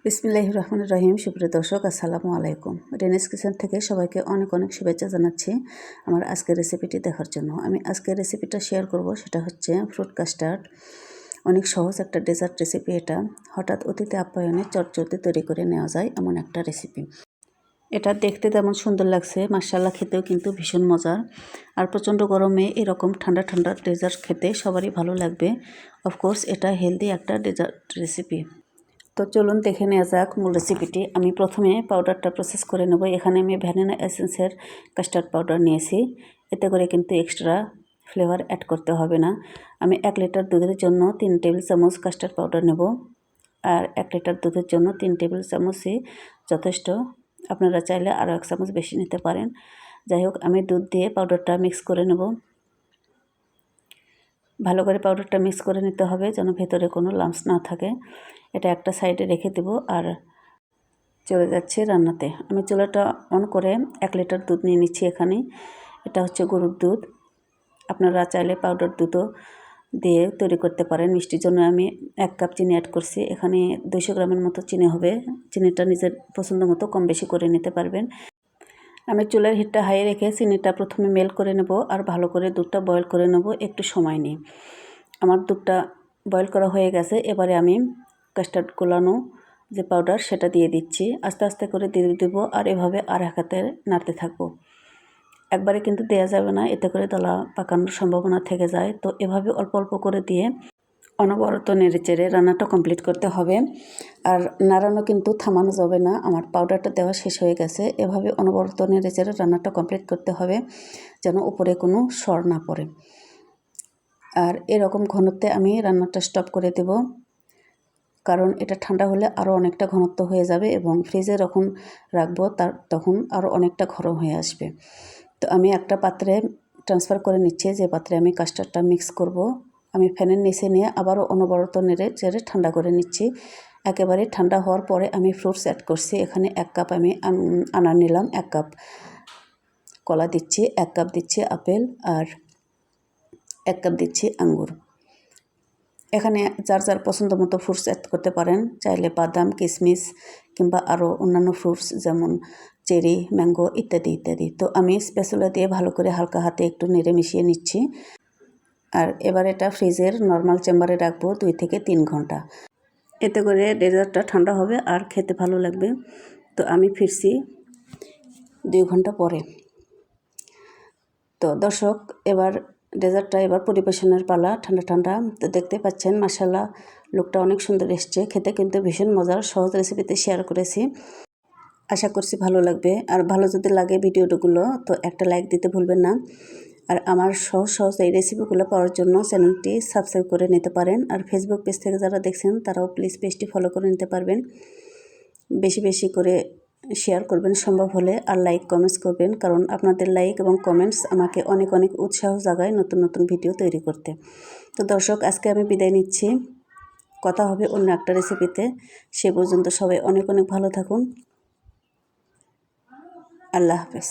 বিসমিল্লাহির রহমানির রহিম। সুপ্রিয় দর্শক, আসসালামু আলাইকুম। রেনেস কিচেন থেকে সবাইকে অনেক অনেক শুভেচ্ছা জানাচ্ছি আমার আজকের রেসিপিটি দেখার জন্য। আমি আজকের রেসিপিটা শেয়ার করব, সেটা হচ্ছে ফ্রুট কাস্টার্ড। অনেক সহজ একটা ডেজার্ট রেসিপি এটা। হঠাৎ অতিথি আপ্যায়নে চটজলদি তৈরি করে নেওয়া যায় এমন একটা রেসিপি। এটা দেখতে তেমন সুন্দর লাগছে, মাশাআল্লাহ খেতেও কিন্তু ভীষণ মজার। আর প্রচণ্ড গরমে এরকম ঠান্ডা ঠান্ডা ডেজার্ট খেতে সবারই ভালো লাগবে। অফকোর্স এটা হেলদি একটা ডেজার্ট রেসিপি। তো চলুন দেখে নেওয়া যাক মূল রেসিপিটি। আমি প্রথমে পাউডারটা প্রসেস করে নেব। এখানে আমি ভ্যানিলা এসেন্সের কাস্টার্ড পাউডার নিয়েছি। এতে করে কিন্তু এক্সট্রা ফ্লেভার অ্যাড করতে হবে না। আমি 1 লিটার দুধের জন্য 3 টেবিল চামচ কাস্টার্ড পাউডার নেব। আর 1 লিটার দুধের জন্য 3 টেবিল চামচই যথেষ্ট। আপনারা চাইলে আরও 1 চামচ বেশি নিতে পারেন। যাই হোক, আমি দুধ দিয়ে পাউডারটা মিক্স করে নেব। ভালো করে পাউডারটা মিক্স করে নিতে হবে যেন ভেতরে কোনো লাম্পস না থাকে। এটা একটা সাইডে রেখে দেব আর চলে যাচ্ছে রান্নাতে। আমি চুলাটা অন করে 1 লিটার দুধ নিয়ে নিচ্ছি এখানে। এটা হচ্ছে গরুর দুধ। আপনারা চাইলে পাউডার দুধও দিয়ে তৈরি করতে পারেন। মিষ্টির জন্য আমি 1 কাপ চিনি অ্যাড করছি। এখানে 200 গ্রামের মতো চিনি হবে। চিনিটা নিজের পছন্দ মতো কম বেশি করে নিতে পারবেন। আমি চুলার হিটটা হাই রেখে চিনিটা প্রথমে মেল্ট করে নেব আর ভালো করে দুধটা বয়েল করে নেব একটু সময় নিয়ে। আমার দুধটা বয়েল করা হয়ে গেছে। এবারে আমি কাস্টার্ড গোলানো যে পাউডার সেটা দিয়ে দিচ্ছি। আস্তে আস্তে করে দিয়ে দেব আর এভাবে আর এক হাতে নাড়তে থাকবো। একবারে কিন্তু দেওয়া যাবে না, এতে করে দলা পাকানোর সম্ভাবনা থেকে যায়। তো এভাবে অল্প অল্প করে দিয়ে অনবরত নেড়েচেড়ে রান্নাটা কমপ্লিট করতে হবে। আর নাড়ানো কিন্তু থামানো যাবে না। আমার পাউডারটা দেওয়া শেষ হয়ে গেছে। এভাবে অনবরত নেড়েচেড়ে রান্নাটা কমপ্লিট করতে হবে যেন উপরে কোনো সর না পড়ে। আর এরকম ঘনত্বে আমি রান্নাটা স্টপ করে দেব, কারণ এটা ঠান্ডা হলে আরও অনেকটা ঘনত্ব হয়ে যাবে এবং ফ্রিজে যখন রাখবো তখন আরও অনেকটা ঘন হয়ে আসবে। তো আমি একটা পাত্রে ট্রান্সফার করে নিচ্ছি, যে পাত্রে আমি কাস্টার্ডটা মিক্স করব। আমি ফ্যানের নিচে নিয়ে আবারও অনবরত নেড়ে চেড়ে ঠান্ডা করে নিচ্ছি। একেবারে ঠান্ডা হওয়ার পরে আমি ফ্রুটস অ্যাড করছি। এখানে 1 কাপ আমি আনার নিলাম, 1 কাপ কলা দিচ্ছি, 1 কাপ দিচ্ছি আপেল আর 1 কাপ দিচ্ছি আঙ্গুর। এখানে যার যার পছন্দ মতো ফ্রুটস অ্যাড করতে পারেন। চাইলে বাদাম, কিশমিশ কিংবা আরও অন্যান্য ফ্রুটস যেমন চেরি, ম্যাঙ্গো ইত্যাদি ইত্যাদি। তো আমি স্প্যাচুলা দিয়ে ভালো করে হালকা হাতে একটু নেড়ে মিশিয়ে নিচ্ছি। আর এবার এটা ফ্রিজের নর্মাল চেম্বারে রাখবো 2 থেকে 3 ঘন্টা। এতে করে ডেজার্টটা ঠান্ডা হবে আর খেতে ভালো লাগবে। তো আমি ফিরছি 2 ঘন্টা পরে। তো দর্শক, এবার ডেজার্টটা এবার পরিবেশনের পালা। ঠান্ডা ঠান্ডা। তো দেখতে পাচ্ছেন মাশাআল্লাহ লুকটা অনেক সুন্দর এসছে। খেতে কিন্তু ভীষণ মজার। সহজ রেসিপিতে শেয়ার করেছি। আশা করছি ভালো লাগবে। আর ভালো যদি লাগে ভিডিওগুলো তো একটা লাইক দিতে ভুলবেন না। আর আমার সহজ সহজ এই রেসিপিগুলো পাওয়ার জন্য চ্যানেলটি সাবস্ক্রাইব করে নিতে পারেন। আর ফেসবুক পেজ থেকে যারা দেখছেন তারাও প্লিজ পেজটি ফলো করে নিতে পারবেন। বেশি বেশি করে শেয়ার করবেন সম্ভব হলে, আর লাইক কমেন্টস করবেন, কারণ আপনাদের লাইক এবং কমেন্টস আমাকে অনেক অনেক উৎসাহ জাগায় নতুন নতুন ভিডিও তৈরি করতে। তো দর্শক, আজকে আমি বিদায় নিচ্ছি। কথা হবে অন্য একটা রেসিপিতে। সে পর্যন্ত সবাই অনেক অনেক ভালো থাকুন। আল্লাহ হাফেজ।